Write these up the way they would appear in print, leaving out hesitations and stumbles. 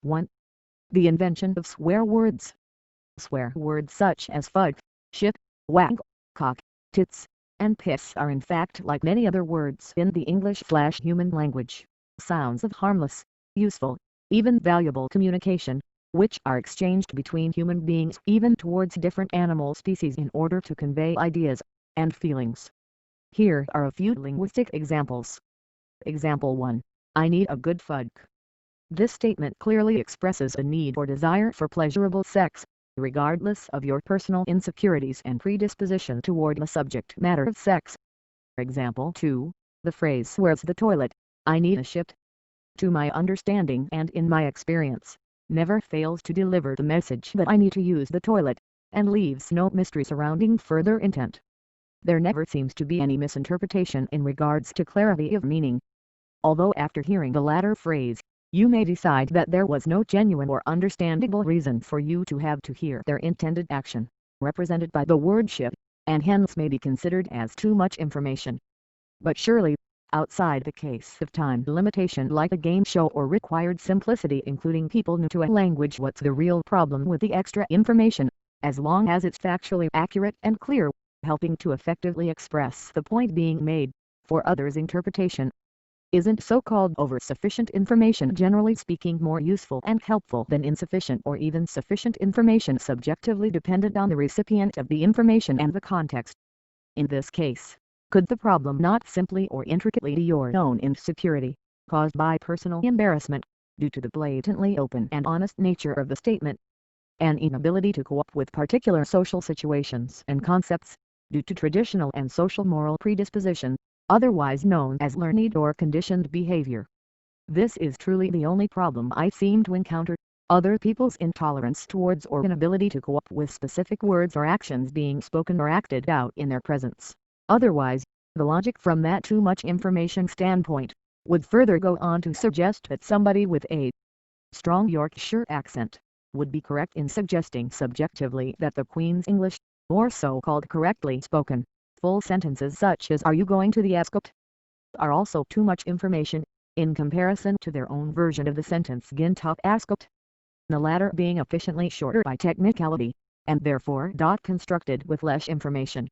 1. The invention of swear words. Swear words such as fudge, shit, whack, cock, tits, and piss are in fact like many other words in the English/human language, sounds of harmless, useful, even valuable communication, which are exchanged between human beings even towards different animal species in order to convey ideas and feelings. Here are a few linguistic examples. Example 1. I need a good fudge. This statement clearly expresses a need or desire for pleasurable sex, regardless of your personal insecurities and predisposition toward the subject matter of sex. Example 2. The phrase "where's the toilet? I need a shit," to my understanding and in my experience, never fails to deliver the message that I need to use the toilet, and leaves no mystery surrounding further intent. There never seems to be any misinterpretation in regards to clarity of meaning. Although after hearing the latter phrase, you may decide that there was no genuine or understandable reason for you to have to hear their intended action, represented by the word shit, and hence may be considered as too much information. But surely, outside the case of time limitation like a game show or required simplicity including people new to a language, what's the real problem with the extra information, as long as it's factually accurate and clear, helping to effectively express the point being made, for others' interpretation? Isn't so-called over-sufficient information generally speaking more useful and helpful than insufficient or even sufficient information subjectively dependent on the recipient of the information and the context? In this case, could the problem not simply or intricately be your own insecurity, caused by personal embarrassment, due to the blatantly open and honest nature of the statement? An inability to cope with particular social situations and concepts, due to traditional and social moral predisposition, otherwise known as learned or conditioned behavior. This is truly the only problem I seem to encounter, other people's intolerance towards or inability to cope with specific words or actions being spoken or acted out in their presence. Otherwise, the logic from that too much information standpoint, would further go on to suggest that somebody with a strong Yorkshire accent, would be correct in suggesting subjectively that the Queen's English, or so-called correctly spoken, full sentences such as "Are you going to the Ascot?" are also too much information, in comparison to their own version of the sentence "Gintop Ascot," the latter being efficiently shorter by technicality, and therefore constructed with less information.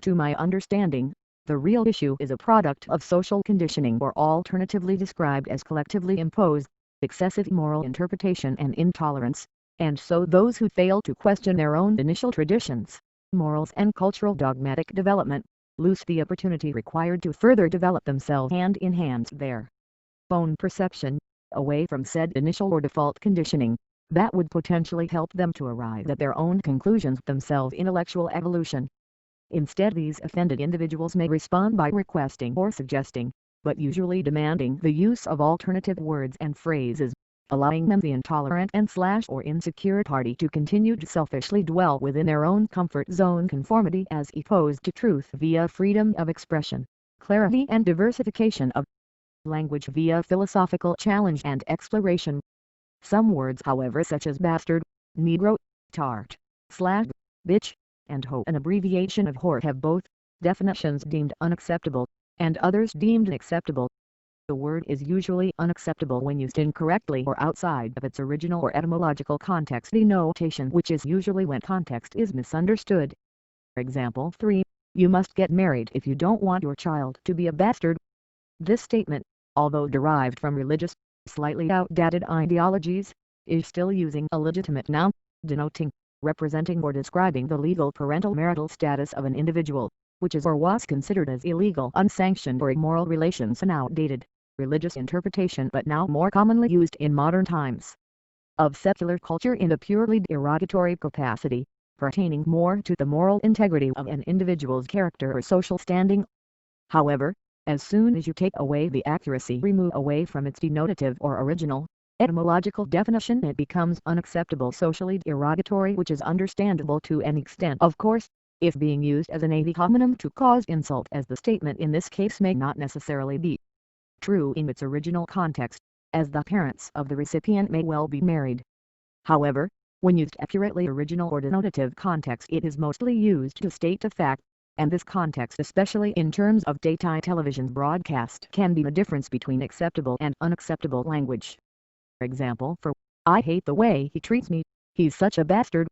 To my understanding, the real issue is a product of social conditioning, or alternatively described as collectively imposed, excessive moral interpretation and intolerance, and so those who fail to question their own initial traditions, morals and cultural dogmatic development, lose the opportunity required to further develop themselves hand in hand their own perception, away from said initial or default conditioning, that would potentially help them to arrive at their own conclusions themselves. Intellectual evolution. Instead, these offended individuals may respond by requesting or suggesting, but usually demanding, the use of alternative words and phrases, allowing them, the intolerant and or insecure party, to continue to selfishly dwell within their own comfort zone conformity as opposed to truth via freedom of expression, clarity and diversification of language via philosophical challenge and exploration. Some words, however, such as bastard, negro, tart, slag, bitch, and hoe, an abbreviation of whore, have both definitions deemed unacceptable, and others deemed acceptable. The word is usually unacceptable when used incorrectly or outside of its original or etymological context denotation, which is usually when context is misunderstood. Example 3. You must get married if you don't want your child to be a bastard. This statement, although derived from religious, slightly outdated ideologies, is still using a legitimate noun, denoting, representing or describing the legal parental marital status of an individual, which is or was considered as illegal, unsanctioned or immoral relations, an outdated religious interpretation but now more commonly used in modern times, of secular culture in a purely derogatory capacity, pertaining more to the moral integrity of an individual's character or social standing. However, as soon as you take away the accuracy, remove away from its denotative or original etymological definition, it becomes unacceptable, socially derogatory, which is understandable to an extent, of course, if being used as an ad hominem to cause insult, as the statement in this case may not necessarily be true in its original context, as the parents of the recipient may well be married. However, when used accurately original or denotative context, it is mostly used to state a fact, and this context, especially in terms of daytime television broadcast, can be the difference between acceptable and unacceptable language. Example: for I hate the way he treats me, he's such a bastard.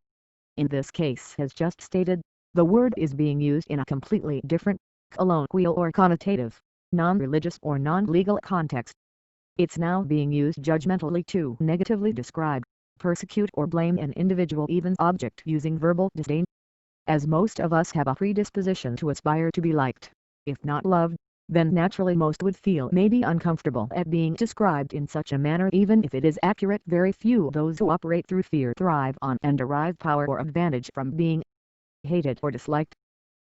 In this case, as just stated, the word is being used in a completely different, colloquial or connotative, non-religious or non-legal context. It's now being used judgmentally to negatively describe, persecute or blame an individual, even object, using verbal disdain. As most of us have a predisposition to aspire to be liked, if not loved, then naturally most would feel maybe uncomfortable at being described in such a manner, even if it is accurate. Very few of those who operate through fear thrive on and derive power or advantage from being hated or disliked.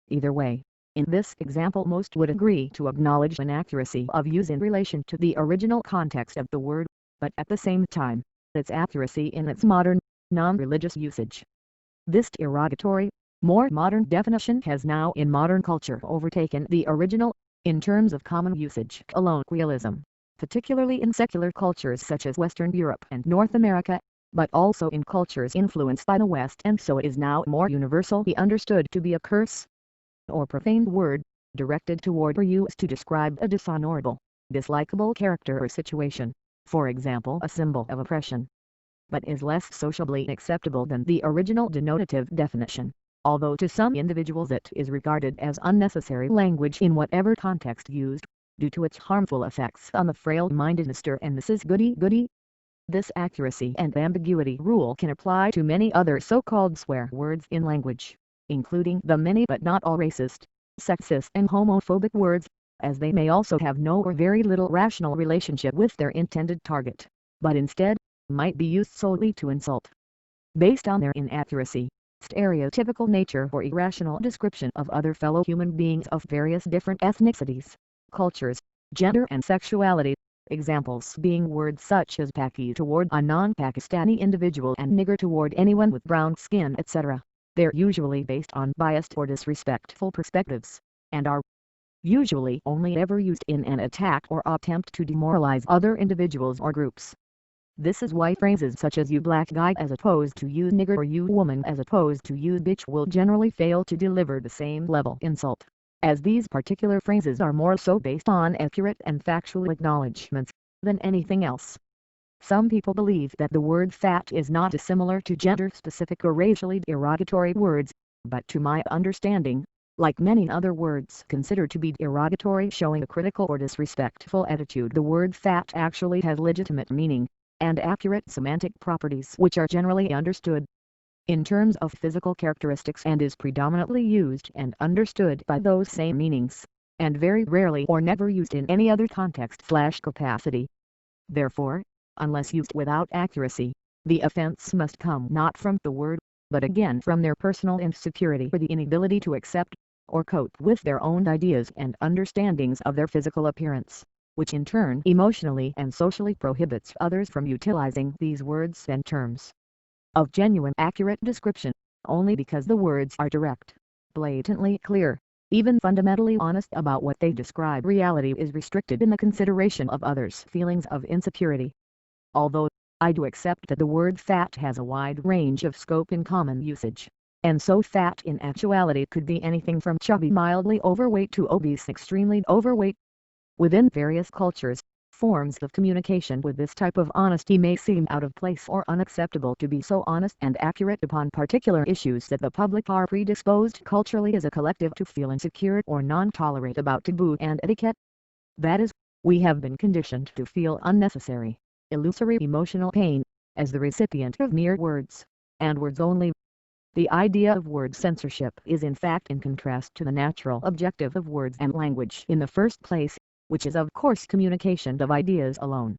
Either way, in this example most would agree to acknowledge inaccuracy of use in relation to the original context of the word, but at the same time, its accuracy in its modern, non-religious usage. This derogatory, more modern definition has now in modern culture overtaken the original, in terms of common usage, colloquialism, particularly in secular cultures such as Western Europe and North America, but also in cultures influenced by the West, and so it is now more universally understood to be a curse or profane word, directed toward or used to describe a dishonorable, dislikable character or situation, for example a symbol of oppression, but is less sociably acceptable than the original denotative definition, although to some individuals it is regarded as unnecessary language in whatever context used, due to its harmful effects on the frail-minded Mr. and Mrs. Goody-Goody. This accuracy and ambiguity rule can apply to many other so-called swear words in language, including the many but not all racist, sexist and homophobic words, as they may also have no or very little rational relationship with their intended target, but instead, might be used solely to insult. Based on their inaccuracy, stereotypical nature or irrational description of other fellow human beings of various different ethnicities, cultures, gender and sexuality, examples being words such as Paki toward a non-Pakistani individual and nigger toward anyone with brown skin, etc. They're usually based on biased or disrespectful perspectives, and are usually only ever used in an attack or attempt to demoralize other individuals or groups. This is why phrases such as "you black guy" as opposed to "you nigger" or "you woman" as opposed to "you bitch" will generally fail to deliver the same level insult, as these particular phrases are more so based on accurate and factual acknowledgments than anything else. Some people believe that the word fat is not dissimilar to gender-specific or racially derogatory words, but to my understanding, like many other words considered to be derogatory showing a critical or disrespectful attitude, the word fat actually has legitimate meaning and accurate semantic properties which are generally understood in terms of physical characteristics and is predominantly used and understood by those same meanings, and very rarely or never used in any other context/capacity. Therefore, unless used without accuracy, the offense must come not from the word, but again from their personal insecurity or the inability to accept or cope with their own ideas and understandings of their physical appearance, which in turn emotionally and socially prohibits others from utilizing these words and terms of genuine accurate description, only because the words are direct, blatantly clear, even fundamentally honest about what they describe. Reality is restricted in the consideration of others' feelings of insecurity. Although, I do accept that the word fat has a wide range of scope in common usage, and so fat in actuality could be anything from chubby mildly overweight to obese extremely overweight. Within various cultures, forms of communication with this type of honesty may seem out of place or unacceptable to be so honest and accurate upon particular issues that the public are predisposed culturally as a collective to feel insecure or non-tolerant about taboo and etiquette. That is, we have been conditioned to feel unnecessary, illusory emotional pain, as the recipient of mere words, and words only. The idea of word censorship is in fact in contrast to the natural objective of words and language in the first place, which is of course communication of ideas alone.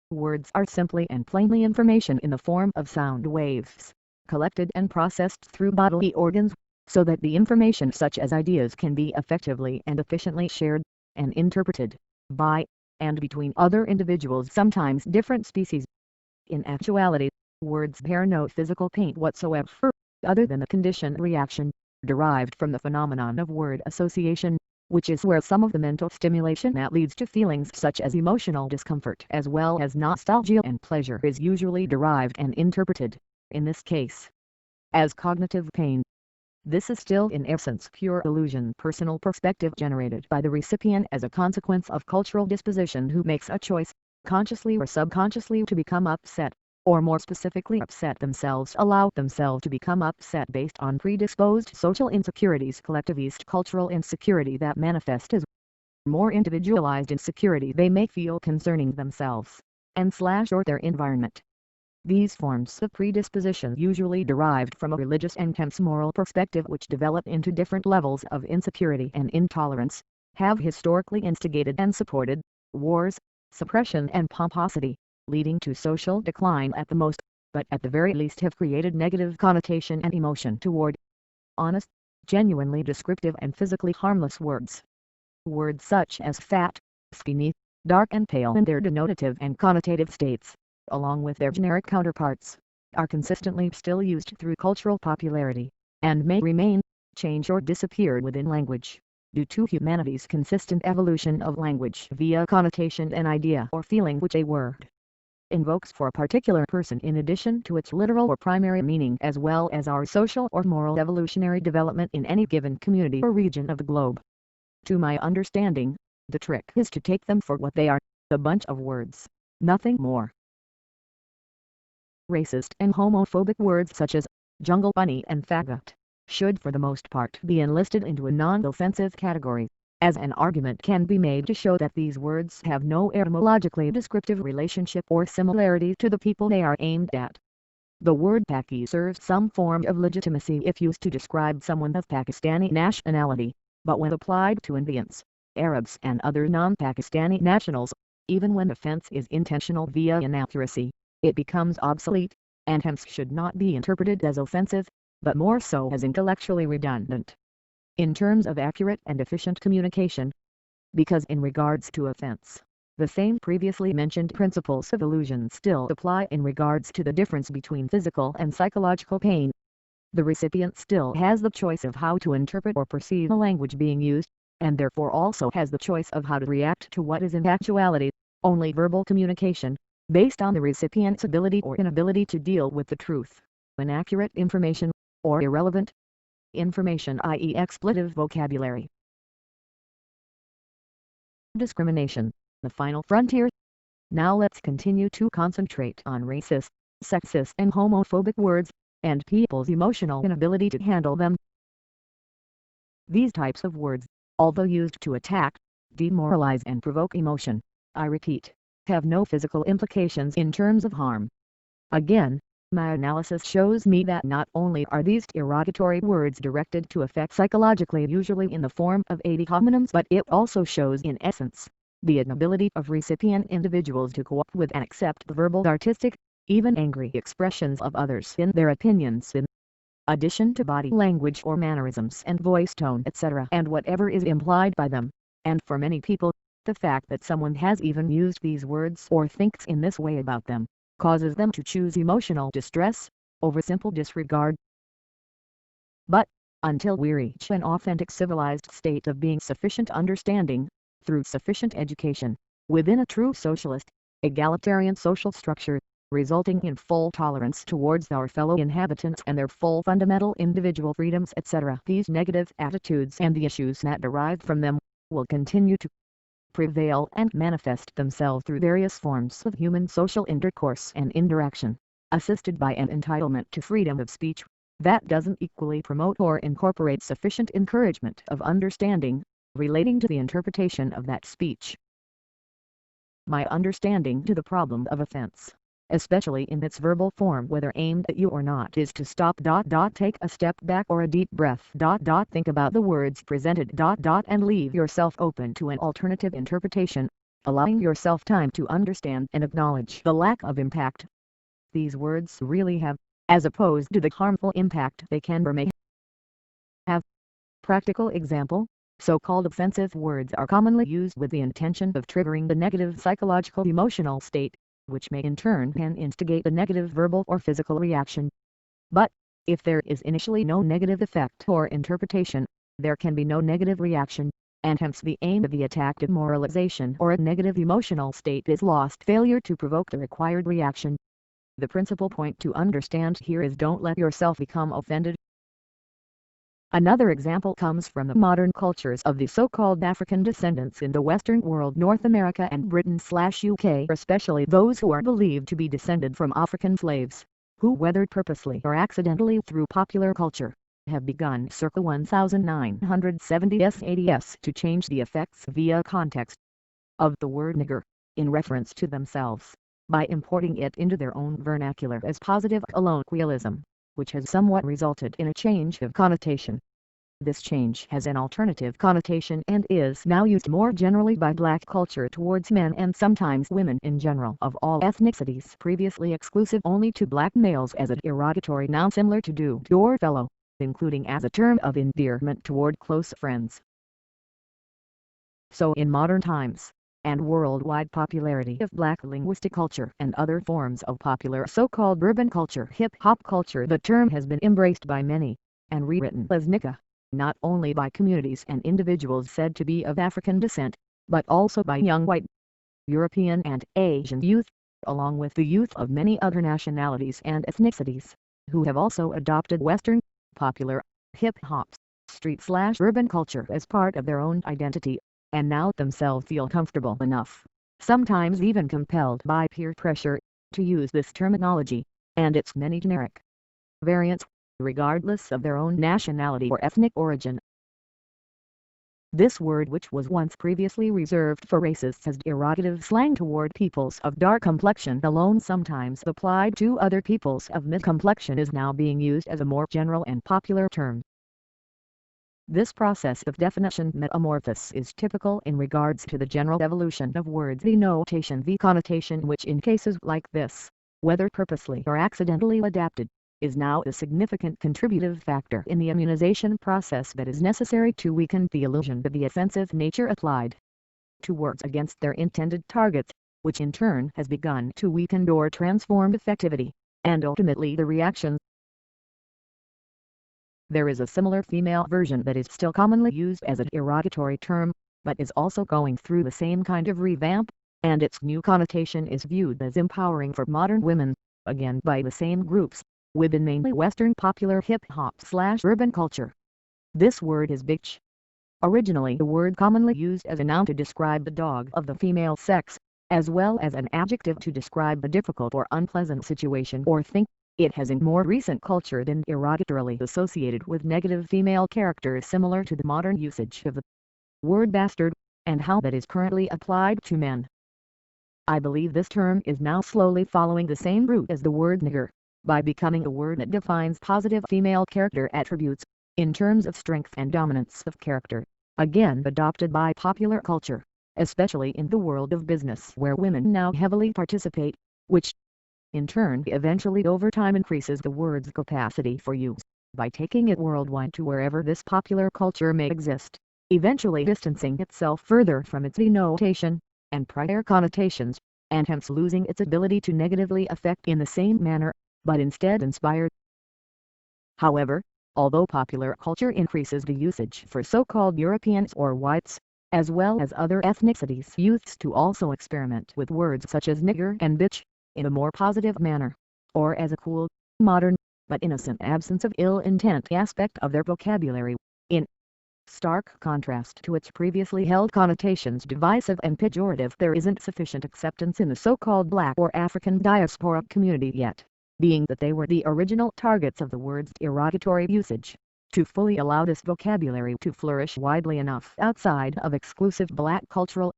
Words are simply and plainly information in the form of sound waves, collected and processed through bodily organs, so that the information such as ideas can be effectively and efficiently shared, and interpreted, by, and between other individuals, sometimes different species. In actuality, words bear no physical pain whatsoever, other than the conditioned reaction, derived from the phenomenon of word association, which is where some of the mental stimulation that leads to feelings such as emotional discomfort as well as nostalgia and pleasure is usually derived and interpreted, in this case, as cognitive pain. This is still in essence pure illusion, personal perspective generated by the recipient as a consequence of cultural disposition who makes a choice, consciously or subconsciously, to become upset, or more specifically upset themselves, allow themselves to become upset based on predisposed social insecurities, collectivist cultural insecurity that manifest as more individualized insecurity they may feel concerning themselves and/or their environment. These forms of predisposition usually derived from a religious and hence moral perspective which develop into different levels of insecurity and intolerance, have historically instigated and supported wars, suppression and pomposity, leading to social decline at the most, but at the very least have created negative connotation and emotion toward honest, genuinely descriptive and physically harmless words. Words such as fat, skinny, dark and pale in their denotative and connotative states, along with their generic counterparts, are consistently still used through cultural popularity, and may remain, change or disappear within language, due to humanity's consistent evolution of language via connotation and idea or feeling which a word invokes for a particular person in addition to its literal or primary meaning, as well as our social or moral evolutionary development in any given community or region of the globe. To my understanding, the trick is to take them for what they are, a bunch of words, nothing more. Racist and homophobic words such as jungle bunny and faggot should for the most part be enlisted into a non-offensive category, as an argument can be made to show that these words have no etymologically descriptive relationship or similarity to the people they are aimed at. The word Paki serves some form of legitimacy if used to describe someone of Pakistani nationality, but when applied to Indians, Arabs and other non-Pakistani nationals, even when offense is intentional via inaccuracy, it becomes obsolete, and hence should not be interpreted as offensive, but more so as intellectually redundant. In terms of accurate and efficient communication, because in regards to offense, the same previously mentioned principles of illusion still apply in regards to the difference between physical and psychological pain. The recipient still has the choice of how to interpret or perceive the language being used, and therefore also has the choice of how to react to what is in actuality only verbal communication, based on the recipient's ability or inability to deal with the truth, inaccurate information, or irrelevant information, i.e. expletive vocabulary. Discrimination, the final frontier. Now let's continue to concentrate on racist, sexist and homophobic words, and people's emotional inability to handle them. These types of words, although used to attack, demoralize and provoke emotion, I repeat, have no physical implications in terms of harm. Again, my analysis shows me that not only are these derogatory words directed to affect psychologically, usually in the form of ad hominems, but it also shows in essence the inability of recipient individuals to cope with and accept the verbal, artistic, even angry expressions of others in their opinions, in addition to body language or mannerisms and voice tone, etc., and whatever is implied by them. And for many people, the fact that someone has even used these words or thinks in this way about them causes them to choose emotional distress over simple disregard. But, until we reach an authentic civilized state of being sufficient understanding, through sufficient education, within a true socialist, egalitarian social structure, resulting in full tolerance towards our fellow inhabitants and their full fundamental individual freedoms, etc., these negative attitudes and the issues that derive from them will continue to prevail and manifest themselves through various forms of human social intercourse and interaction, assisted by an entitlement to freedom of speech that doesn't equally promote or incorporate sufficient encouragement of understanding relating to the interpretation of that speech. My understanding to the problem of offense, especially in its verbal form whether aimed at you or not, is to stop, take a step back or a deep breath, think about the words presented, and leave yourself open to an alternative interpretation, allowing yourself time to understand and acknowledge the lack of impact these words really have, as opposed to the harmful impact they can or may have. Practical example: so-called offensive words are commonly used with the intention of triggering the negative psychological emotional state, which may in turn can instigate a negative verbal or physical reaction. But, if there is initially no negative effect or interpretation, there can be no negative reaction, and hence the aim of the attack, demoralization or a negative emotional state, is lost. Failure to provoke the required reaction. The principal point to understand here is don't let yourself become offended. Another example comes from the modern cultures of the so-called African descendants in the Western world, North America and Britain/UK, especially those who are believed to be descended from African slaves, who whether purposely or accidentally through popular culture, have begun circa 1970s ADS to change the effects via context of the word nigger, in reference to themselves, by importing it into their own vernacular as positive colloquialism, which has somewhat resulted in a change of connotation. This change has an alternative connotation and is now used more generally by black culture towards men and sometimes women in general of all ethnicities, previously exclusive only to black males, as a derogatory noun similar to dude or fellow, including as a term of endearment toward close friends. So in modern times, and worldwide popularity of black linguistic culture and other forms of popular so-called urban culture, hip-hop culture, the term has been embraced by many, and rewritten as nigga, not only by communities and individuals said to be of African descent, but also by young white, European and Asian youth, along with the youth of many other nationalities and ethnicities, who have also adopted Western, popular, hip-hop, street/urban culture as part of their own identity, and now themselves feel comfortable enough, sometimes even compelled by peer pressure, to use this terminology, and its many generic variants, regardless of their own nationality or ethnic origin. This word, which was once previously reserved for racists as derogative slang toward peoples of dark complexion alone, sometimes applied to other peoples of mid-complexion, is now being used as a more general and popular term. This process of definition metamorphosis is typical in regards to the general evolution of words denotation v connotation, which in cases like this, whether purposely or accidentally adapted, is now a significant contributive factor in the immunization process that is necessary to weaken the illusion of the offensive nature applied to words against their intended targets, which in turn has begun to weaken or transform effectivity, and ultimately the reaction. There is a similar female version that is still commonly used as a derogatory term, but is also going through the same kind of revamp, and its new connotation is viewed as empowering for modern women, again by the same groups, within mainly Western popular hip-hop/urban culture. This word is bitch. Originally the word commonly used as a noun to describe the dog of the female sex, as well as an adjective to describe a difficult or unpleasant situation or thing. It has in more recent culture been derogatorily associated with negative female characters, similar to the modern usage of the word bastard, and how that is currently applied to men. I believe this term is now slowly following the same route as the word nigger, by becoming a word that defines positive female character attributes, in terms of strength and dominance of character, again adopted by popular culture, especially in the world of business where women now heavily participate, which in turn eventually over time increases the word's capacity for use, by taking it worldwide to wherever this popular culture may exist, eventually distancing itself further from its denotation and prior connotations, and hence losing its ability to negatively affect in the same manner, but instead inspire. However, although popular culture increases the usage for so-called Europeans or whites, as well as other ethnicities, youths to also experiment with words such as nigger and bitch, in a more positive manner, or as a cool, modern, but innocent absence of ill intent aspect of their vocabulary, in stark contrast to its previously held connotations divisive and pejorative. There isn't sufficient acceptance in the so-called black or African diaspora community yet, being that they were the original targets of the word's derogatory usage, to fully allow this vocabulary to flourish widely enough outside of exclusive black cultural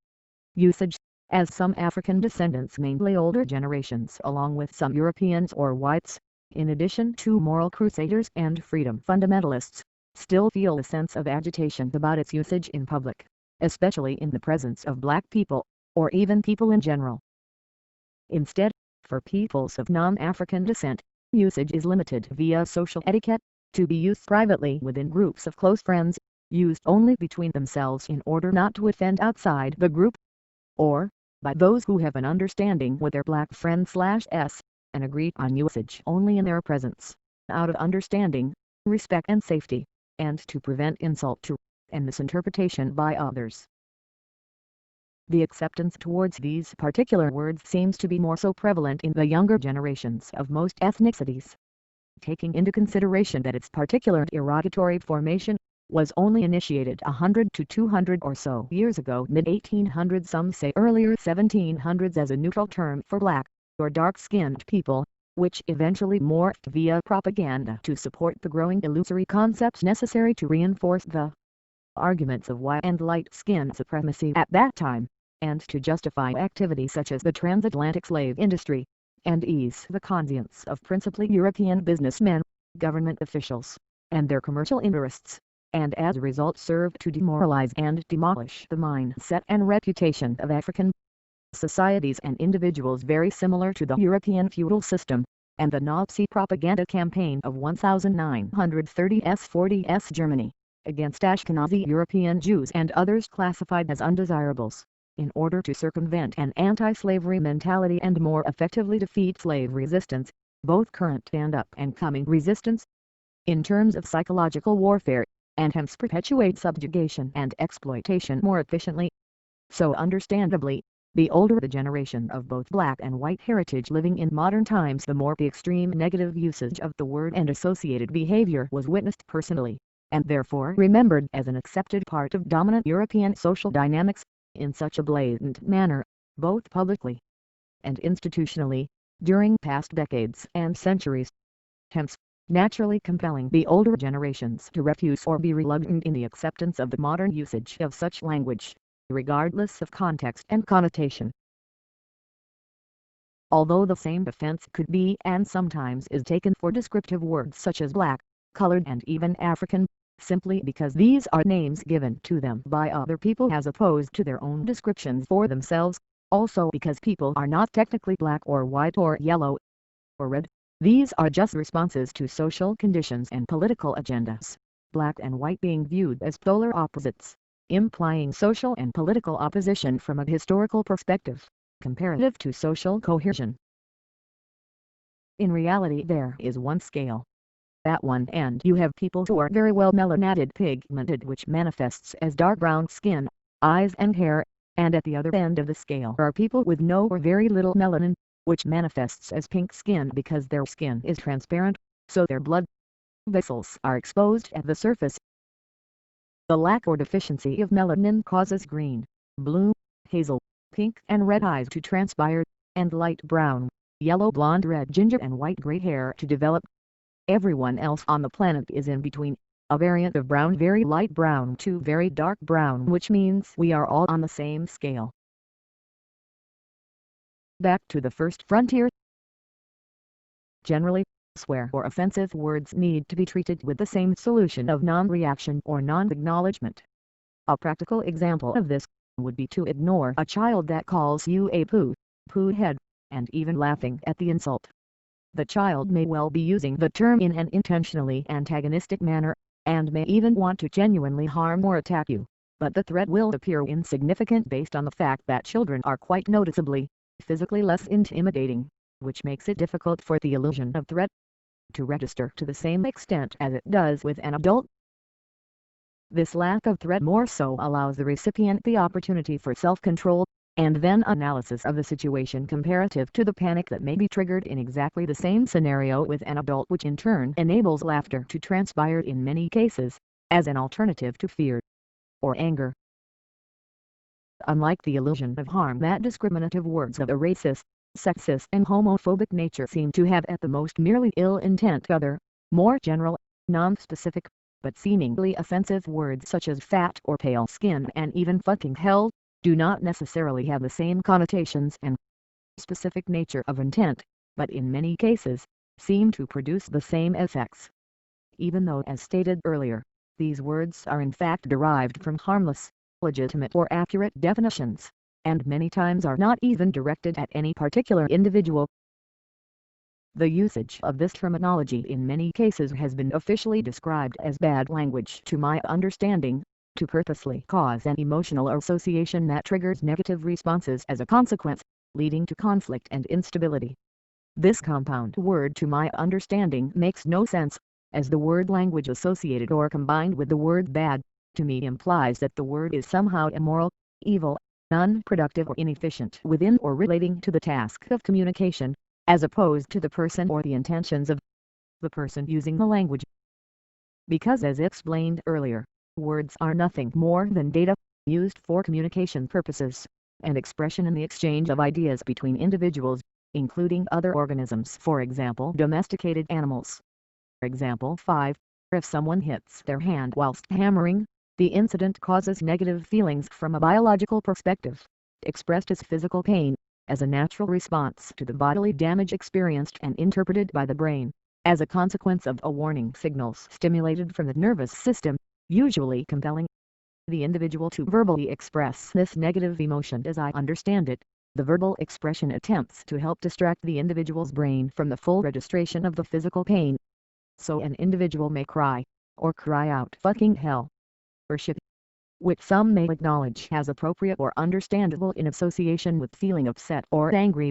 usage, as some African descendants, mainly older generations, along with some Europeans or whites, in addition to moral crusaders and freedom fundamentalists, still feel a sense of agitation about its usage in public, especially in the presence of black people, or even people in general. Instead, for peoples of non-African descent, usage is limited via social etiquette, to be used privately within groups of close friends, used only between themselves in order not to offend outside the group, or by those who have an understanding with their black friends/s, and agree on usage only in their presence, out of understanding, respect and safety, and to prevent insult to, and misinterpretation by others. The acceptance towards these particular words seems to be more so prevalent in the younger generations of most ethnicities. taking into consideration that its particular derogatory formation was only initiated 100 to 200 or so years ago, mid-1800s, some say earlier 1700s, as a neutral term for black or dark-skinned people, which eventually morphed via propaganda to support the growing illusory concepts necessary to reinforce the arguments of white and light skin supremacy at that time, and to justify activities such as the transatlantic slave industry, and ease the conscience of principally European businessmen, government officials, and their commercial interests, and as a result served to demoralize and demolish the mindset and reputation of African societies and individuals, very similar to the European feudal system, and the Nazi propaganda campaign of 1930s-40s Germany, against Ashkenazi European Jews and others classified as undesirables, in order to circumvent an anti-slavery mentality and more effectively defeat slave resistance, both current and up-and-coming resistance, in terms of psychological warfare, and hence perpetuate subjugation and exploitation more efficiently. So understandably, the older the generation of both black and white heritage living in modern times, the more the extreme negative usage of the word and associated behavior was witnessed personally, and therefore remembered as an accepted part of dominant European social dynamics, in such a blatant manner, both publicly and institutionally, during past decades and centuries. Hence, naturally compelling the older generations to refuse or be reluctant in the acceptance of the modern usage of such language, regardless of context and connotation. Although the same offense could be and sometimes is taken for descriptive words such as black, colored, and even African, simply because these are names given to them by other people as opposed to their own descriptions for themselves, also because people are not technically black or white or yellow or red, these are just responses to social conditions and political agendas, black and white being viewed as polar opposites, implying social and political opposition from a historical perspective, comparative to social cohesion. In reality, there is one scale. At one end you have people who are very well melanated pigmented, which manifests as dark brown skin, eyes and hair, and at the other end of the scale are people with no or very little melanin, which manifests as pink skin because their skin is transparent, so their blood vessels are exposed at the surface. The lack or deficiency of melanin causes green, blue, hazel, pink and red eyes to transpire, and light brown, yellow, blonde, red, ginger and white gray hair to develop. Everyone else on the planet is in between, a variant of brown, very light brown to very dark brown, which means we are all on the same scale. Back to the first frontier. Generally, swear or offensive words need to be treated with the same solution of non-reaction or non-acknowledgement. A practical example of this would be to ignore a child that calls you a poo head, and even laughing at the insult. The child may well be using the term in an intentionally antagonistic manner, and may even want to genuinely harm or attack you, but the threat will appear insignificant based on the fact that children are quite noticeably, physically less intimidating, which makes it difficult for the illusion of threat to register to the same extent as it does with an adult. This lack of threat more so allows the recipient the opportunity for self-control, and then analysis of the situation comparative to the panic that may be triggered in exactly the same scenario with an adult, which in turn enables laughter to transpire in many cases, as an alternative to fear or anger. Unlike the illusion of harm that discriminative words of a racist, sexist and homophobic nature seem to have at the most merely ill intent, other, more general, non-specific, but seemingly offensive words such as fat or pale skin and even fucking hell, do not necessarily have the same connotations and specific nature of intent, but in many cases, seem to produce the same effects. Even though, as stated earlier, these words are in fact derived from harmless, legitimate or accurate definitions, and many times are not even directed at any particular individual. The usage of this terminology in many cases has been officially described as bad language to my understanding, to purposely cause an emotional association that triggers negative responses as a consequence, leading to conflict and instability. This compound word to my understanding makes no sense, as the word language associated or combined with the word bad, to me implies that the word is somehow immoral, evil, unproductive or inefficient within or relating to the task of communication, as opposed to the person or the intentions of the person using the language. Because as explained earlier, words are nothing more than data, used for communication purposes, and expression in the exchange of ideas between individuals, including other organisms, for example domesticated animals. Example 5. If someone hits their hand whilst hammering, the incident causes negative feelings from a biological perspective, expressed as physical pain, as a natural response to the bodily damage experienced and interpreted by the brain, as a consequence of a warning signals stimulated from the nervous system, usually compelling the individual to verbally express this negative emotion. As I understand it, the verbal expression attempts to help distract the individual's brain from the full registration of the physical pain. So an individual may cry, or cry out "fucking hell," or shit, which some may acknowledge as appropriate or understandable in association with feeling upset or angry.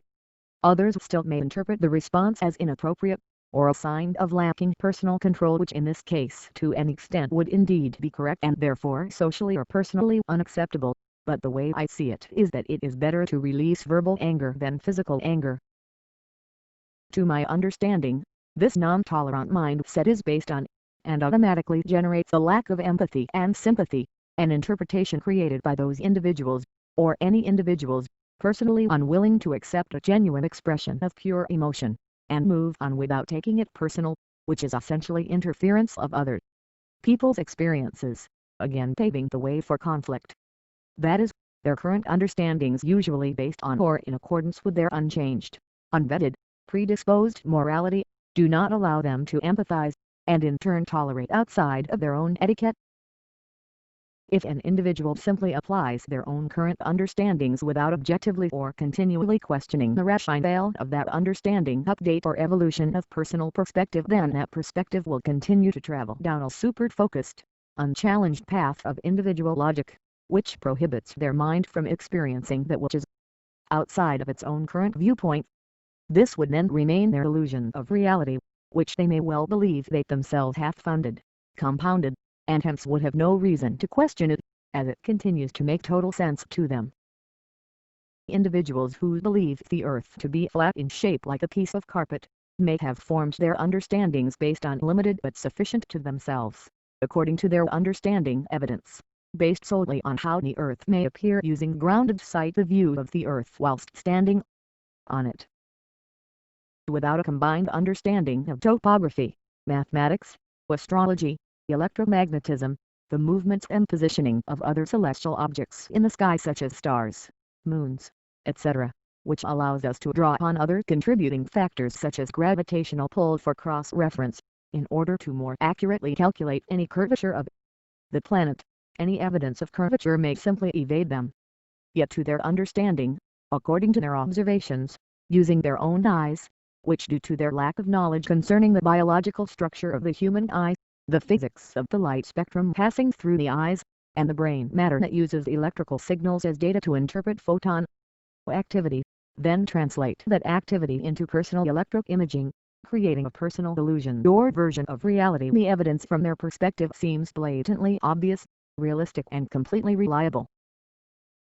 Others still may interpret the response as inappropriate, or a sign of lacking personal control, which in this case to an extent would indeed be correct and therefore socially or personally unacceptable, but the way I see it is that it is better to release verbal anger than physical anger. To my understanding, this non-tolerant mindset is based on, and automatically generates a lack of empathy and sympathy, an interpretation created by those individuals, or any individuals, personally unwilling to accept a genuine expression of pure emotion, and move on without taking it personal, which is essentially interference of other people's experiences, again paving the way for conflict. That is, their current understandings usually based on or in accordance with their unchanged, unvetted, predisposed morality, do not allow them to empathize, and in turn tolerate outside of their own etiquette. If an individual simply applies their own current understandings without objectively or continually questioning the rationale of that understanding, update or evolution of personal perspective, then that perspective will continue to travel down a super-focused, unchallenged path of individual logic, which prohibits their mind from experiencing that which is outside of its own current viewpoint. This would then remain their illusion of reality, which they may well believe they themselves have funded, compounded, and hence would have no reason to question it, as it continues to make total sense to them. Individuals who believe the earth to be flat in shape like a piece of carpet, may have formed their understandings based on limited but sufficient to themselves, according to their understanding evidence, based solely on how the earth may appear using grounded sight, the view of the earth whilst standing on it. Without a combined understanding of topography, mathematics, astrology, electromagnetism, the movements and positioning of other celestial objects in the sky such as stars, moons, etc., which allows us to draw on other contributing factors such as gravitational pull for cross-reference, in order to more accurately calculate any curvature of the planet. Any evidence of curvature may simply evade them. Yet to their understanding, according to their observations, using their own eyes, which due to their lack of knowledge concerning the biological structure of the human eye, the physics of the light spectrum passing through the eyes, and the brain matter that uses electrical signals as data to interpret photon activity, then translate that activity into personal electric imaging, creating a personal illusion or version of reality. The evidence from their perspective seems blatantly obvious, realistic and completely reliable.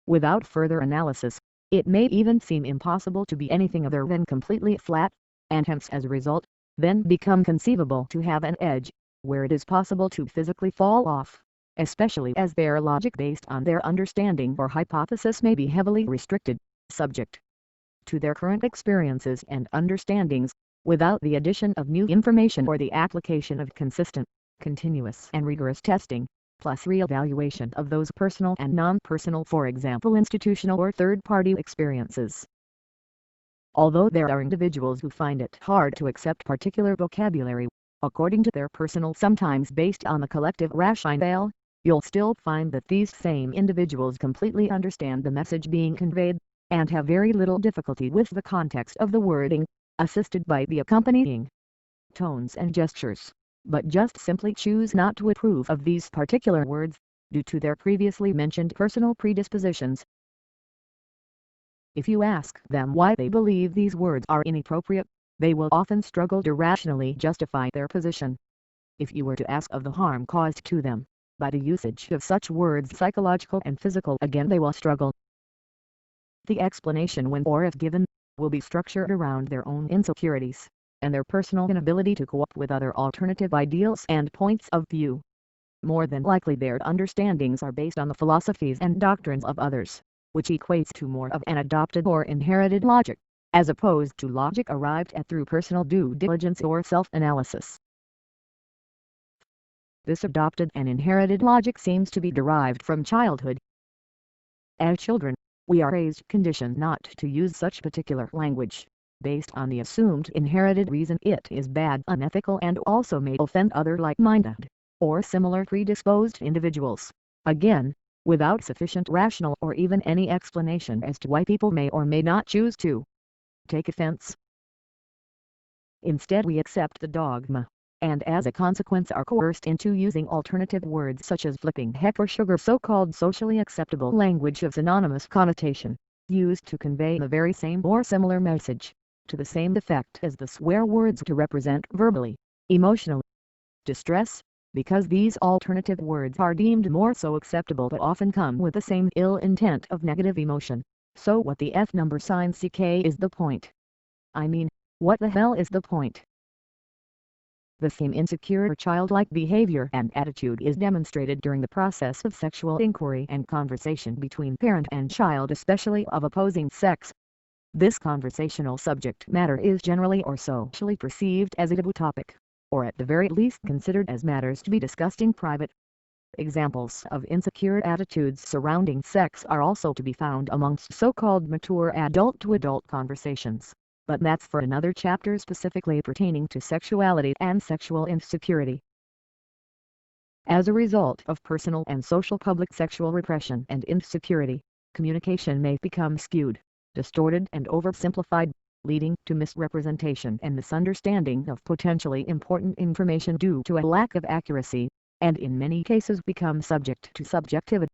Without further analysis, it may even seem impossible to be anything other than completely flat, and hence as a result, then become conceivable to have an edge, where it is possible to physically fall off, especially as their logic based on their understanding or hypothesis may be heavily restricted, subject to their current experiences and understandings, without the addition of new information or the application of consistent, continuous and rigorous testing, plus re-evaluation of those personal and non-personal, for example institutional or third-party experiences. Although there are individuals who find it hard to accept particular vocabulary, according to their personal, sometimes based on the collective rationale, you'll still find that these same individuals completely understand the message being conveyed, and have very little difficulty with the context of the wording, assisted by the accompanying tones and gestures, but just simply choose not to approve of these particular words, due to their previously mentioned personal predispositions. If you ask them why they believe these words are inappropriate, they will often struggle to rationally justify their position. If you were to ask of the harm caused to them by the usage of such words, psychological and physical, again they will struggle. The explanation, when or if given, will be structured around their own insecurities, and their personal inability to cope with other alternative ideals and points of view. More than likely their understandings are based on the philosophies and doctrines of others, which equates to more of an adopted or inherited logic, as opposed to logic arrived at through personal due diligence or self-analysis. This adopted and inherited logic seems to be derived from childhood. As children, we are raised conditioned not to use such particular language, based on the assumed inherited reason it is bad, unethical, and also may offend other like-minded, or similar predisposed individuals. Again, without sufficient rational or even any explanation as to why people may or may not choose to take offense. Instead we accept the dogma, and as a consequence are coerced into using alternative words such as flipping heck or sugar, so-called socially acceptable language of synonymous connotation, used to convey the very same or similar message, to the same effect as the swear words to represent verbally, emotional distress, because these alternative words are deemed more so acceptable but often come with the same ill intent of negative emotion. So what the F number sign CK is the point? I mean, what the hell is the point? The same insecure or childlike behavior and attitude is demonstrated during the process of sexual inquiry and conversation between parent and child, especially of opposing sex. This conversational subject matter is generally or socially perceived as a taboo topic, or at the very least considered as matters to be discussed in private. Examples of insecure attitudes surrounding sex are also to be found amongst so-called mature adult-to-adult conversations, but that's for another chapter specifically pertaining to sexuality and sexual insecurity. As a result of personal and social public sexual repression and insecurity, communication may become skewed, distorted and oversimplified, leading to misrepresentation and misunderstanding of potentially important information due to a lack of accuracy, and in many cases become subject to subjectivity.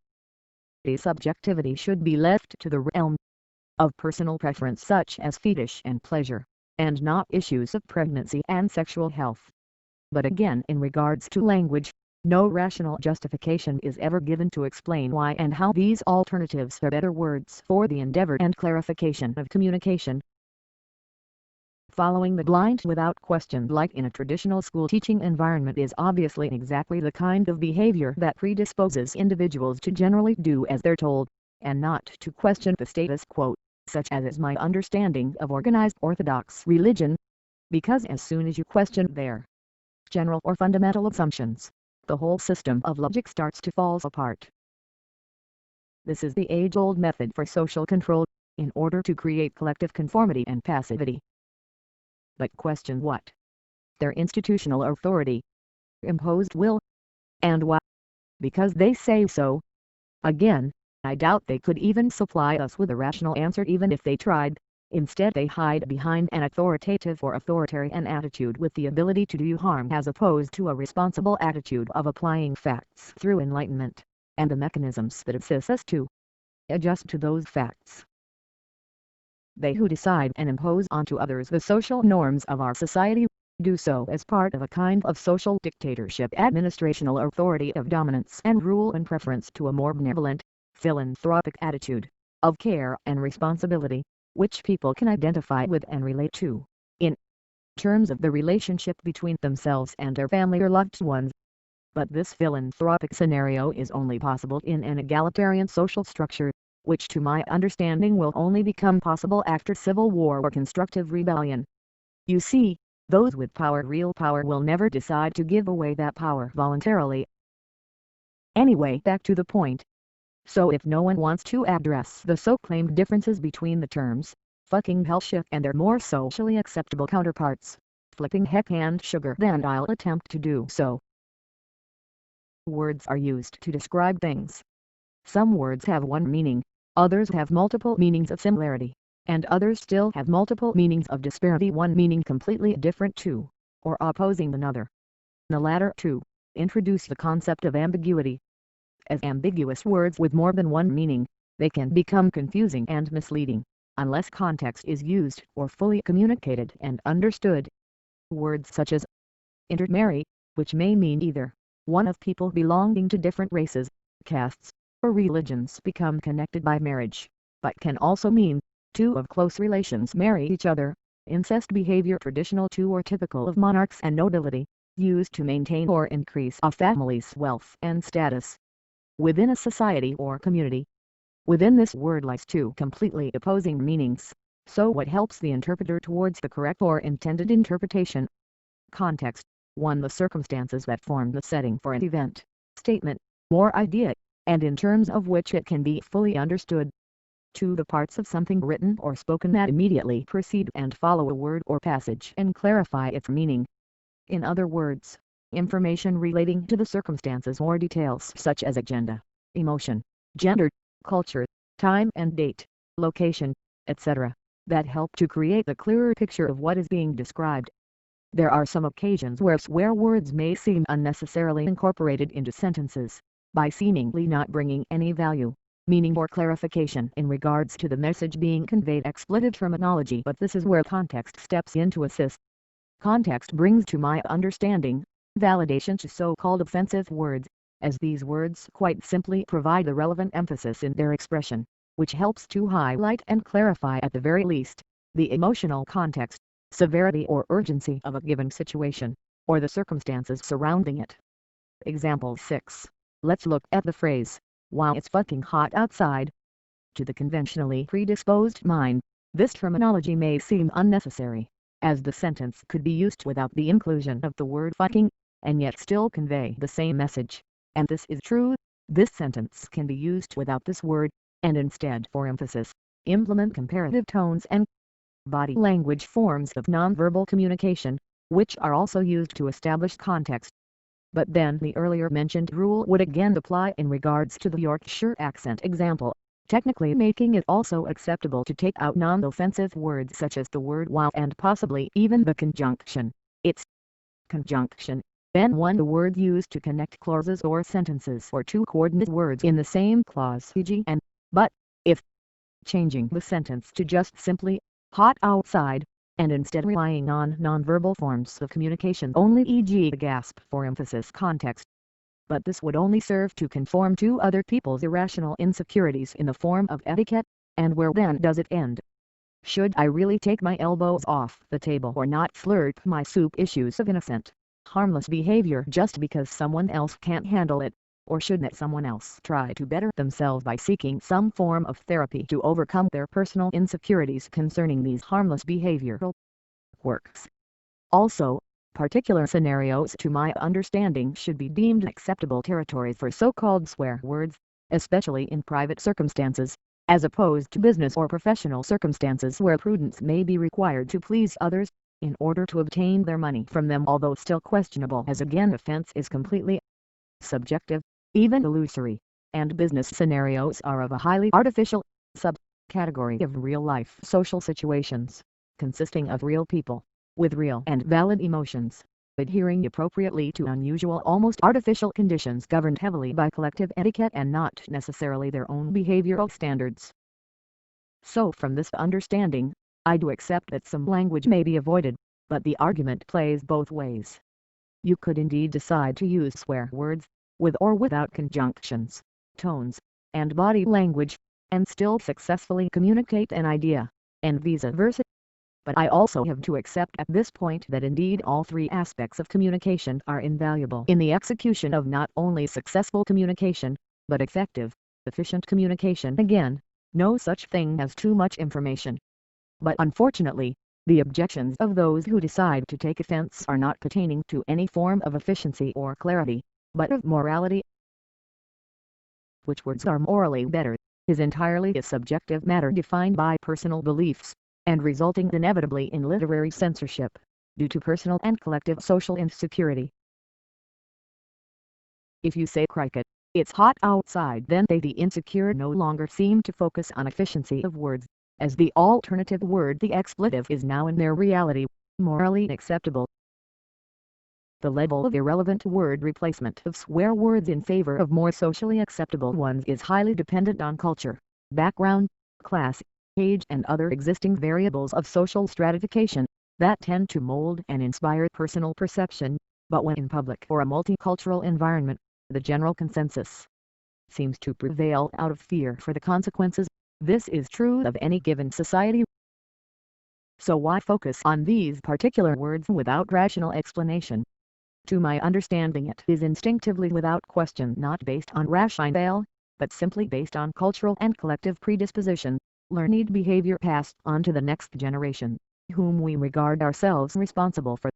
Subjectivity should be left to the realm of personal preference such as fetish and pleasure, and not issues of pregnancy and sexual health. But again, in regards to language, no rational justification is ever given to explain why and how these alternatives are better words for the endeavor and clarification of communication. Following the blind without question like in a traditional school teaching environment is obviously exactly the kind of behavior that predisposes individuals to generally do as they're told, and not to question the status quo, such as is my understanding of organized Orthodox religion. Because as soon as you question their general or fundamental assumptions, the whole system of logic starts to fall apart. This is the age-old method for social control, in order to create collective conformity and passivity. But question what? Their institutional authority, imposed will, and why? Because they say so. Again, I doubt they could even supply us with a rational answer even if they tried. Instead they hide behind an authoritative or authoritarian attitude with the ability to do you harm as opposed to a responsible attitude of applying facts through enlightenment, and the mechanisms that assist us to adjust to those facts. They who decide and impose onto others the social norms of our society, do so as part of a kind of social dictatorship, administrational authority of dominance and rule in preference to a more benevolent, philanthropic attitude of care and responsibility, which people can identify with and relate to, in terms of the relationship between themselves and their family or loved ones. But this philanthropic scenario is only possible in an egalitarian social structure, which to my understanding will only become possible after civil war or constructive rebellion. You see, those with power, real power, will never decide to give away that power voluntarily. Anyway, back to the point. So if no one wants to address the so-claimed differences between the terms, fucking hell shit and their more socially acceptable counterparts, flipping heck and sugar, then I'll attempt to do so. Words are used to describe things. Some words have one meaning, others have multiple meanings of similarity, and others still have multiple meanings of disparity, one meaning completely different to, or opposing another. The latter two introduce the concept of ambiguity. As ambiguous words with more than one meaning, they can become confusing and misleading, unless context is used or fully communicated and understood. Words such as intermarry, which may mean either one of people belonging to different races, castes, or religions become connected by marriage, but can also mean two of close relations marry each other. incest behavior traditional to or typical of monarchs and nobility, used to maintain or increase a family's wealth and status within a society or community. Within this word lies two completely opposing meanings, so what helps the interpreter towards the correct or intended interpretation? Context. 1. The circumstances that form the setting for an event, statement, or idea, and in terms of which it can be fully understood. 2. The parts of something written or spoken that immediately precede and follow a word or passage and clarify its meaning. In other words, information relating to the circumstances or details such as agenda, emotion, gender, culture, time and date, location, etc., that help to create a clearer picture of what is being described. There are some occasions where swear words may seem unnecessarily incorporated into sentences, by seemingly not bringing any value, meaning or clarification in regards to the message being conveyed. Expletive terminology, but this is where context steps in to assist. Context brings to my understanding validation to so-called offensive words, as these words quite simply provide the relevant emphasis in their expression, which helps to highlight and clarify at the very least the emotional context, severity or urgency of a given situation, or the circumstances surrounding it. Example 6. Let's look at the phrase, "Wow, it's fucking hot outside." To the conventionally predisposed mind, this terminology may seem unnecessary, as the sentence could be used without the inclusion of the word fucking, and yet still convey the same message. And this is true. This sentence can be used without this word, and instead for emphasis, implement comparative tones and body language forms of nonverbal communication, which are also used to establish context. But then the earlier mentioned rule would again apply in regards to the Yorkshire accent example, technically making it also acceptable to take out non-offensive words such as the word wow and possibly even the conjunction, it's. Conjunction. N1. The word used to connect clauses or sentences or two coordinate words in the same clause, e.g. and, but, if. Changing the sentence to just simply, hot outside, and instead relying on nonverbal forms of communication only, e.g. the gasp for emphasis context. But this would only serve to conform to other people's irrational insecurities in the form of etiquette, and where then does it end? Should I really take my elbows off the table or not slurp my soup? Issues of innocent, harmless behavior just because someone else can't handle it, or should that someone else try to better themselves by seeking some form of therapy to overcome their personal insecurities concerning these harmless behavioral quirks? Also, particular scenarios to my understanding should be deemed acceptable territory for so-called swear words, especially in private circumstances, as opposed to business or professional circumstances where prudence may be required to please others, in order to obtain their money from them, although still questionable, as again offense is completely subjective, even illusory, and business scenarios are of a highly artificial sub-category of real-life social situations, consisting of real people, with real and valid emotions, adhering appropriately to unusual, almost artificial conditions governed heavily by collective etiquette and not necessarily their own behavioral standards. So from this understanding, I do accept that some language may be avoided, but the argument plays both ways. You could indeed decide to use swear words, with or without conjunctions, tones, and body language, and still successfully communicate an idea, and vice versa. But I also have to accept at this point that indeed all three aspects of communication are invaluable in the execution of not only successful communication, but effective, efficient communication. Again, no such thing as too much information. But unfortunately, the objections of those who decide to take offense are not pertaining to any form of efficiency or clarity, but of morality. Which words are morally better, is entirely a subjective matter defined by personal beliefs, and resulting inevitably in literary censorship, due to personal and collective social insecurity. If you say cricket, it's hot outside, then they, the insecure, no longer seem to focus on efficiency of words, as the alternative word, the expletive, is now in their reality, morally acceptable. The level of irrelevant word replacement of swear words in favor of more socially acceptable ones is highly dependent on culture, background, class, age and other existing variables of social stratification, that tend to mold and inspire personal perception, but when in public or a multicultural environment, the general consensus seems to prevail out of fear for the consequences. This is true of any given society. so why focus on these particular words without rational explanation? To my understanding, it is instinctively without question not based on rationale, but simply based on cultural and collective predisposition, learned behavior passed on to the next generation, whom we regard ourselves responsible for.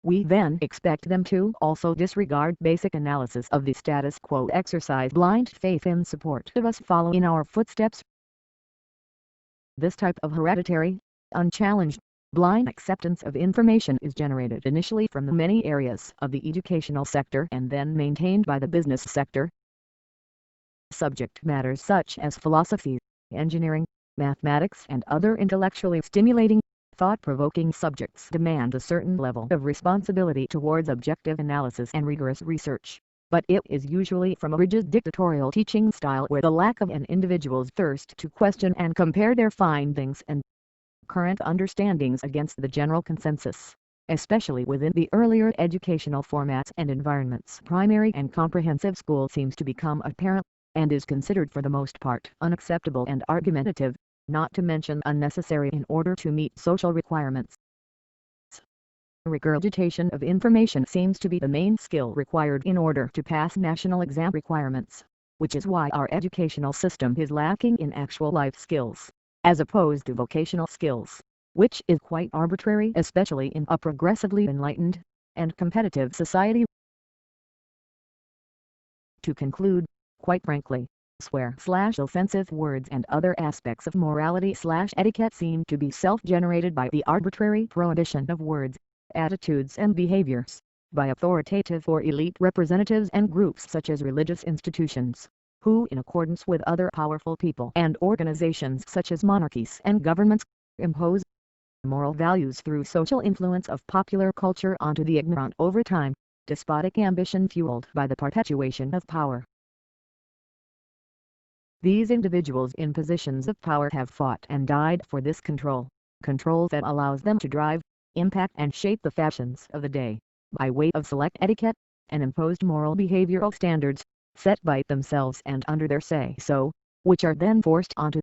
We then expect them to also disregard basic analysis of the status quo, exercise blind faith in support of us, follow in our footsteps. This type of hereditary, unchallenged, blind acceptance of information is generated initially from the many areas of the educational sector and then maintained by the business sector. Subject matters such as philosophy, engineering, mathematics and other intellectually stimulating, thought-provoking subjects demand a certain level of responsibility towards objective analysis and rigorous research, but it is usually from a rigid dictatorial teaching style where the lack of an individual's thirst to question and compare their findings and current understandings against the general consensus, especially within the earlier educational formats and environments. Primary and comprehensive school seems to become apparent, and is considered for the most part unacceptable and argumentative, not to mention unnecessary in order to meet social requirements. Regurgitation of information seems to be the main skill required in order to pass national exam requirements, which is why our educational system is lacking in actual life skills, as opposed to vocational skills, which is quite arbitrary especially in a progressively enlightened and competitive society. To conclude, quite frankly, swear/offensive words and other aspects of morality/etiquette seem to be self-generated by the arbitrary prohibition of words, attitudes and behaviors, by authoritative or elite representatives and groups such as religious institutions, who in accordance with other powerful people and organizations such as monarchies and governments, impose moral values through social influence of popular culture onto the ignorant over time, despotic ambition fueled by the perpetuation of power. These individuals in positions of power have fought and died for this control that allows them to drive, impact and shape the fashions of the day, by way of select etiquette, and imposed moral behavioral standards, set by themselves and under their say-so, which are then forced onto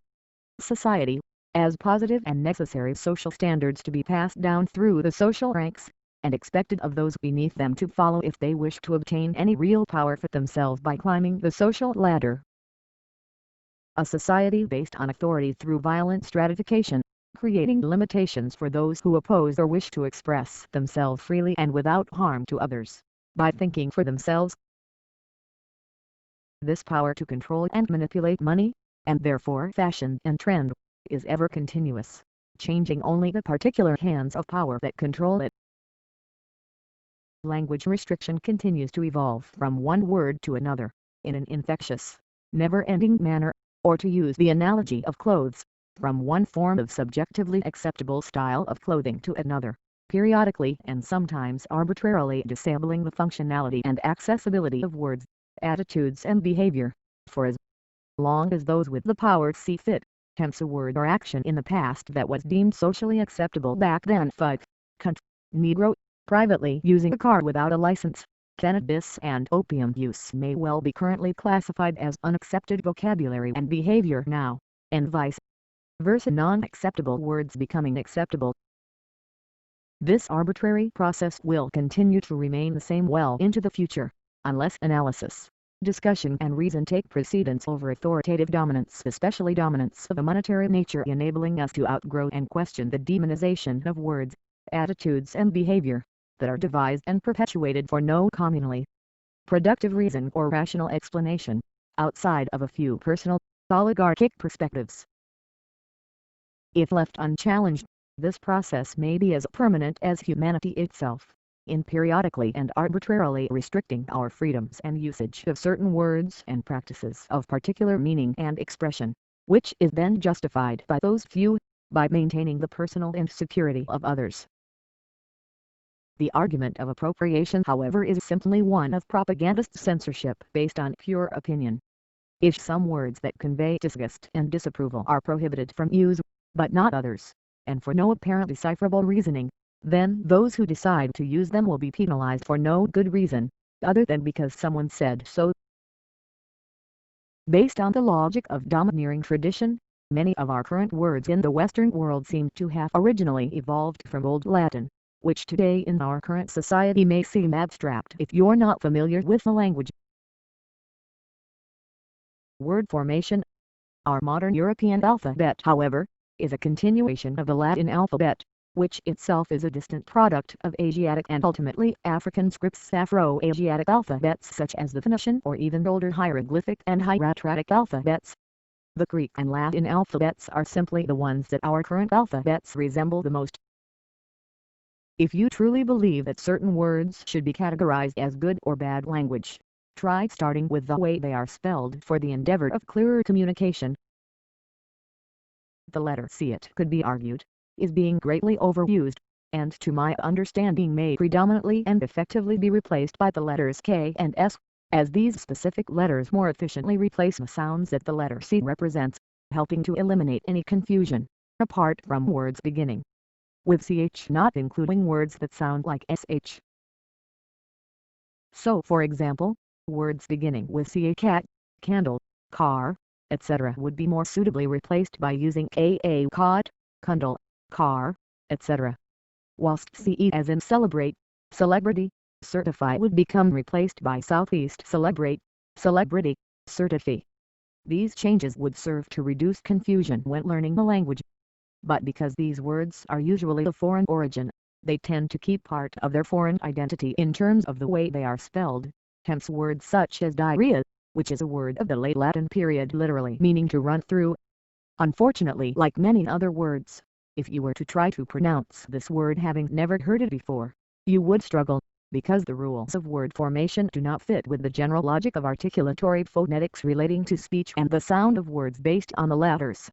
society, as positive and necessary social standards to be passed down through the social ranks, and expected of those beneath them to follow if they wish to obtain any real power for themselves by climbing the social ladder. A society based on authority through violent stratification, creating limitations for those who oppose or wish to express themselves freely and without harm to others, by thinking for themselves. This power to control and manipulate money, and therefore fashion and trend, is ever continuous, changing only the particular hands of power that control it. Language restriction continues to evolve from one word to another, in an infectious, never-ending manner, or to use the analogy of clothes, from one form of subjectively acceptable style of clothing to another, periodically and sometimes arbitrarily disabling the functionality and accessibility of words, attitudes and behavior, for as long as those with the power see fit. Hence a word or action in the past that was deemed socially acceptable back then, fuck, cunt, negro, privately using a car without a license, cannabis and opium use may well be currently classified as unaccepted vocabulary and behavior now, and vice versa, non-acceptable words becoming acceptable. This arbitrary process will continue to remain the same well into the future, unless analysis, discussion and reason take precedence over authoritative dominance, especially dominance of a monetary nature, enabling us to outgrow and question the demonization of words, attitudes and behavior that are devised and perpetuated for no communally productive reason or rational explanation, outside of a few personal, oligarchic perspectives. If left unchallenged, this process may be as permanent as humanity itself, in periodically and arbitrarily restricting our freedoms and usage of certain words and practices of particular meaning and expression, which is then justified by those few, by maintaining the personal insecurity of others. The argument of appropriation, however, is simply one of propagandist censorship based on pure opinion. If some words that convey disgust and disapproval are prohibited from use, but not others, and for no apparent decipherable reasoning, then those who decide to use them will be penalized for no good reason, other than because someone said so. Based on the logic of domineering tradition, Many of our current words in the Western world seem to have originally evolved from Old Latin, which today in our current society may seem abstract if you're not familiar with the language. Word formation. Our modern European alphabet, however, is a continuation of the Latin alphabet, which itself is a distant product of Asiatic and ultimately African scripts. Afro-Asiatic alphabets such as the Phoenician or even older hieroglyphic and hieratic alphabets. The Greek and Latin alphabets are simply the ones that our current alphabets resemble the most. If you truly believe that certain words should be categorized as good or bad language, try starting with the way they are spelled for the endeavor of clearer communication. The letter C, it could be argued, is being greatly overused, and to my understanding may predominantly and effectively be replaced by the letters K and S, as these specific letters more efficiently replace the sounds that the letter C represents, helping to eliminate any confusion, apart from words beginning with CH, not including words that sound like SH. So for example, words beginning with cat, candle, car, etc. would be more suitably replaced by using cot, cundle, car, etc. Whilst CE as in celebrate, celebrity, certify would become replaced by southeast celebrate, celebrity, certify. These changes would serve to reduce confusion when learning the language. But because these words are usually of foreign origin, they tend to keep part of their foreign identity in terms of the way they are spelled. Hence words such as diarrhea, which is a word of the late Latin period literally meaning to run through. Unfortunately, like many other words, if you were to try to pronounce this word having never heard it before, you would struggle, because the rules of word formation do not fit with the general logic of articulatory phonetics relating to speech and the sound of words based on the letters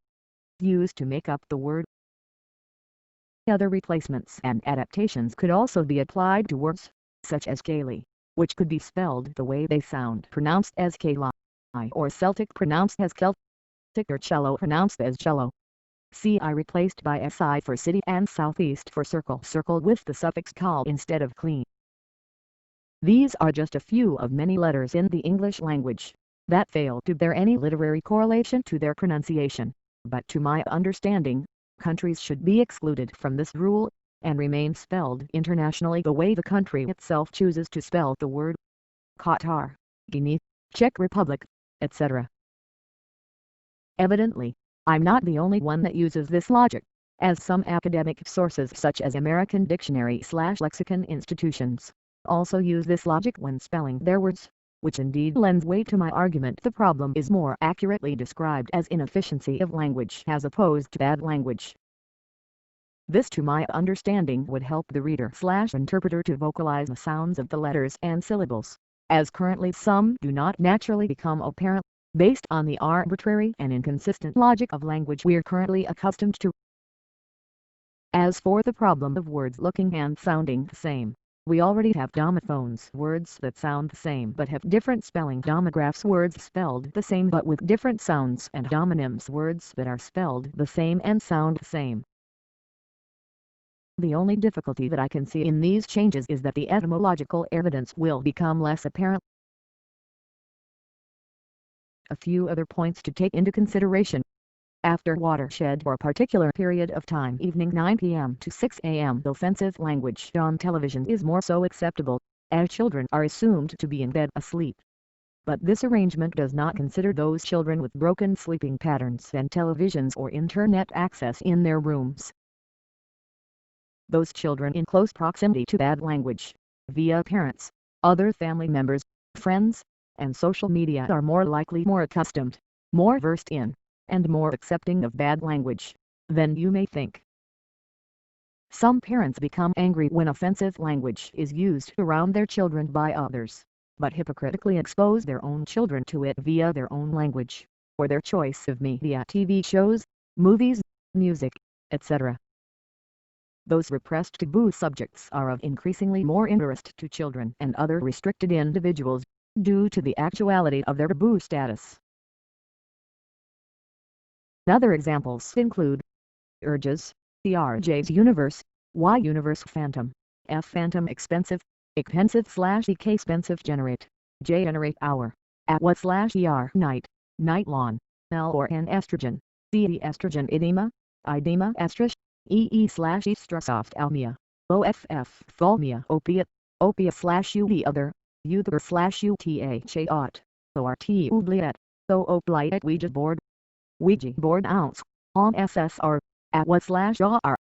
used to make up the word. Other replacements and adaptations could also be applied to words, such as Gaelic, which could be spelled the way they sound pronounced as Kali, or Celtic pronounced as Celtic, or cello pronounced as cello. CI replaced by SI for city and southeast for circle with the suffix cal instead of clean. These are just a few of many letters in the English language that fail to bear any literary correlation to their pronunciation, but to my understanding, countries should be excluded from this rule, and remain spelled internationally the way the country itself chooses to spell the word. Qatar, Guinea, Czech Republic, etc. Evidently, I'm not the only one that uses this logic, as some academic sources such as American Dictionary/Lexicon institutions also use this logic when spelling their words, which indeed lends weight to my argument. The problem is more accurately described as inefficiency of language as opposed to bad language. This to my understanding would help the reader/interpreter to vocalize the sounds of the letters and syllables, as currently some do not naturally become apparent, based on the arbitrary and inconsistent logic of language we're currently accustomed to. As for the problem of words looking and sounding the same, we already have domophones, words that sound the same but have different spelling, domographs, words spelled the same but with different sounds, and homonyms, words that are spelled the same and sound the same. The only difficulty that I can see in these changes is that the etymological evidence will become less apparent. A few other points to take into consideration. After watershed or particular period of time, evening 9 p.m. to 6 a.m. offensive language on television is more so acceptable, as children are assumed to be in bed asleep. But this arrangement does not consider those children with broken sleeping patterns and televisions or internet access in their rooms. Those children in close proximity to bad language, via parents, other family members, friends, and social media are more likely, more accustomed, more versed in, and more accepting of bad language than you may think. Some parents become angry when offensive language is used around their children by others, but hypocritically expose their own children to it via their own language, or their choice of media, TV shows, movies, music, etc. Those repressed taboo subjects are of increasingly more interest to children and other restricted individuals, due to the actuality of their taboo status. Other examples include urges, RJ's universe, Y universe phantom, F phantom expensive, expensive/EK expensive generate, J generate hour, at what/ER night, night lawn, L or N estrogen, C. Estrogen edema, edema estrus, EE/estrosophthalmia, OFF phthalmia opiate, opia/UD other, uther/UTHA ORT oubliette, oubliette Ouija board ounce, on SSR, at what/R